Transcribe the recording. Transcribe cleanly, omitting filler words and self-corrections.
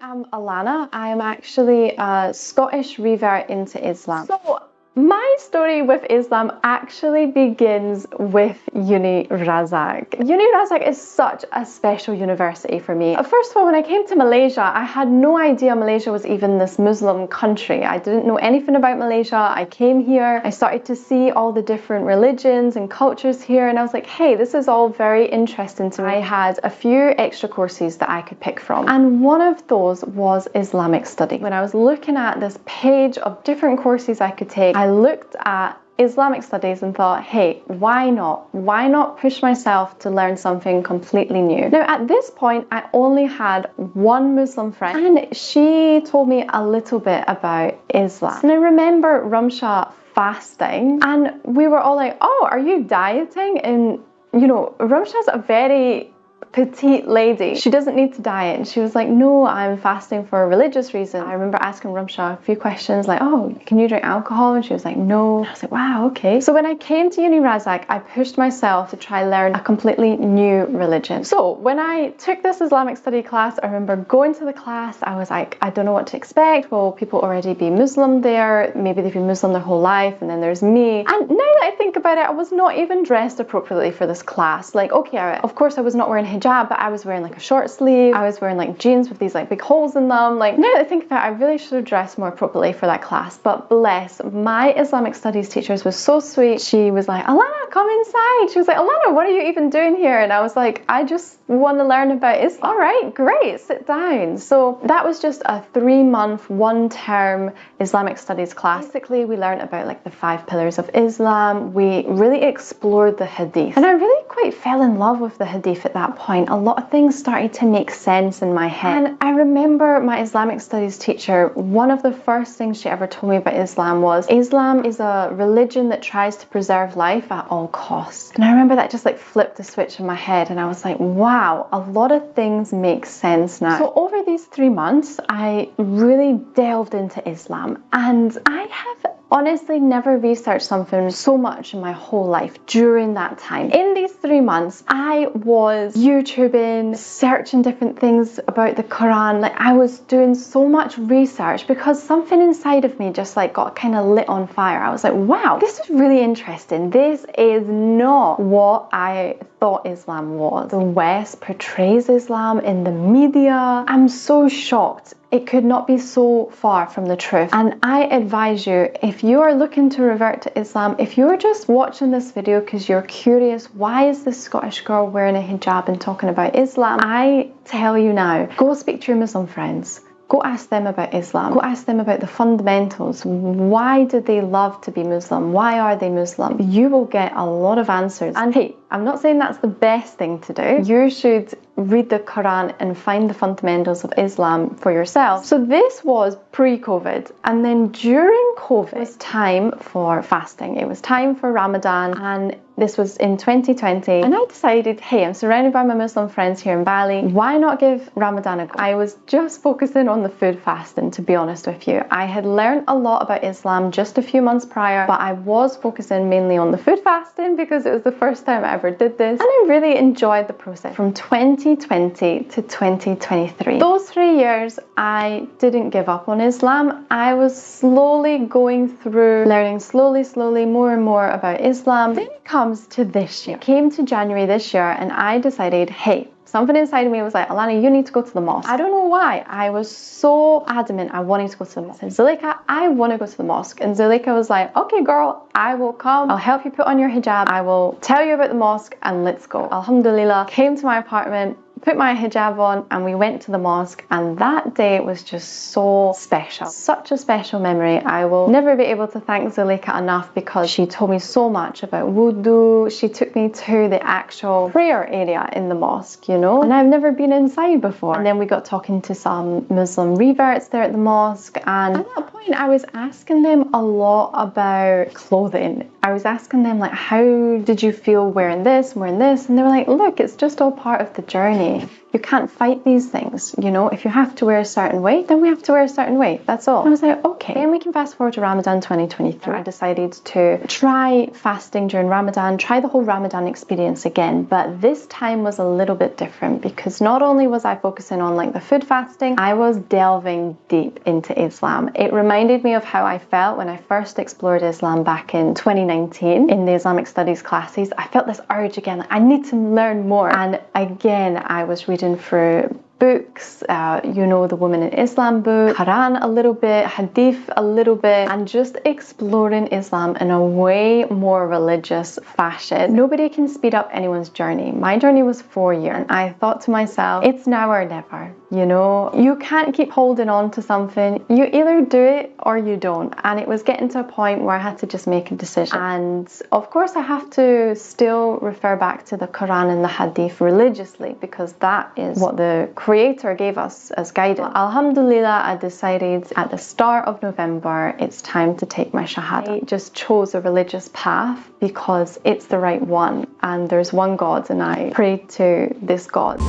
am Alana. I am actually a Scottish revert into Islam. So my story with Islam actually begins with Uni Razak. Uni Razak is such a special university for me. First of all, when I came to Malaysia, I had no idea Malaysia was even this Muslim country. I didn't know anything about Malaysia. I came here, I started to see all the different religions and cultures here, and I was like, hey, this is all very interesting to me. I had a few extra courses that I could pick from, and one of those was Islamic study. When I was looking at this page of different courses I could take, I looked at Islamic studies and thought, hey, why not? Why not push myself to learn something completely new? Now, at this point, I only had one Muslim friend, and she told me a little bit about Islam. And I remember Ramsha fasting, and we were all like, oh, are you dieting? And you know, Ramsha's a very petite lady. She doesn't need to diet. And she was like, no, I'm fasting for a religious reason. I remember asking Ramsha a few questions like, oh, can you drink alcohol? And she was like, no. And I was like, wow, okay. So when I came to Uni Razak, I pushed myself to try learn a completely new religion. So when I took this Islamic study class, I remember going to the class, I was like, I don't know what to expect. Will people already be Muslim there? Maybe they've been Muslim their whole life, and then there's me. And now that I think about it, I was not even dressed appropriately for this class. Like, okay, of course I was not wearing hijab, but I was wearing like a short sleeve. I was wearing like jeans with these like big holes in them. Like, now that I think about it, I really should have dressed more appropriately for that class. But bless, my Islamic studies teacher was so sweet. She was like, Alana, come inside. She was like, Alana, what are you even doing here? And I was like, I just want to learn about Islam. All right, great, sit down. So that was just a 3-month, 1-term Islamic studies class. Basically, we learned about like the 5 pillars of Islam. We really explored the hadith, and I really quite fell in love with the hadith at that point. A lot of things started to make sense in my head. And I remember my Islamic studies teacher, one of the first things she ever told me about Islam was, Islam is a religion that tries to preserve life at all costs. And I remember that just like flipped a switch in my head, and I was like, wow, a lot of things make sense now. So over these 3 months, I really delved into Islam, and I have honestly never researched something so much in my whole life during that time. In these 3 months, I was YouTubing, searching different things about the Quran. Like, I was doing so much research because something inside of me just like got kind of lit on fire. I was like, wow, this is really interesting. This is not what I thought Islam was. The West portrays Islam in the media. I'm so shocked. It could not be so far from the truth. And I advise you, if you are looking to revert to Islam, if you're just watching this video because you're curious, why is this Scottish girl wearing a hijab and talking about Islam? I tell you now, go speak to your Muslim friends. Go ask them about Islam. Go ask them about the fundamentals. Why do they love to be Muslim? Why are they Muslim? You will get a lot of answers. And hey, I'm not saying that's the best thing to do. You should read the Quran and find the fundamentals of Islam for yourself. So this was pre-COVID, and then during COVID, it was time for fasting. It was time for Ramadan, and this was in 2020, and I decided, hey, I'm surrounded by my Muslim friends here in Bali. Why not give Ramadan a go? I was just focusing on the food fasting, to be honest with you. I had learned a lot about Islam just a few months prior, but I was focusing mainly on the food fasting because it was the first time I ever did this, and I really enjoyed the process. From 2020 to 2023, those 3 years, I didn't give up on Islam. I was slowly going through, learning slowly, more and more about Islam. Then it comes to this year. It came to January this year, and I decided, hey, something inside of me was like, Alana, you need to go to the mosque. I don't know why. I was so adamant I wanted to go to the mosque. I said, Zuleika, I want to go to the mosque. And Zuleika was like, okay, girl, I will come. I'll help you put on your hijab. I will tell you about the mosque, and let's go. Alhamdulillah, came to my apartment, put my hijab on, and we went to the mosque, and that day was just so special. Such a special memory. I will never be able to thank Zuleika enough because she told me so much about wudu. She took me to the actual prayer area in the mosque, you know, and I've never been inside before. And then we got talking to some Muslim reverts there at the mosque, and at that point I was asking them a lot about clothing. I was asking them like, how did you feel wearing this, and they were like, look, it's just all part of the journey. me, you can't fight these things. You know, if you have to wear a certain way, then we have to wear a certain way. That's all. And I was like, okay. Then we can fast forward to Ramadan 2023. I decided to try fasting during Ramadan, try the whole Ramadan experience again. But this time was a little bit different because not only was I focusing on like the food fasting, I was delving deep into Islam. It reminded me of how I felt when I first explored Islam back in 2019 in the Islamic studies classes. I felt this urge again, like I need to learn more. And again, I was reading through books, you know, the Women in Islam book, Quran a little bit, Hadith a little bit, and just exploring Islam in a way more religious fashion. Nobody can speed up anyone's journey. My journey was 4 years, and I thought to myself, it's now or never. You know, you can't keep holding on to something. You either do it or you don't. And it was getting to a point where I had to just make a decision. And of course, I have to still refer back to the Quran and the Hadith religiously because that is what the Creator gave us as guidance. Alhamdulillah, I decided at the start of November, it's time to take my shahada. I just chose a religious path because it's the right one. And there's one God, and I prayed to this God.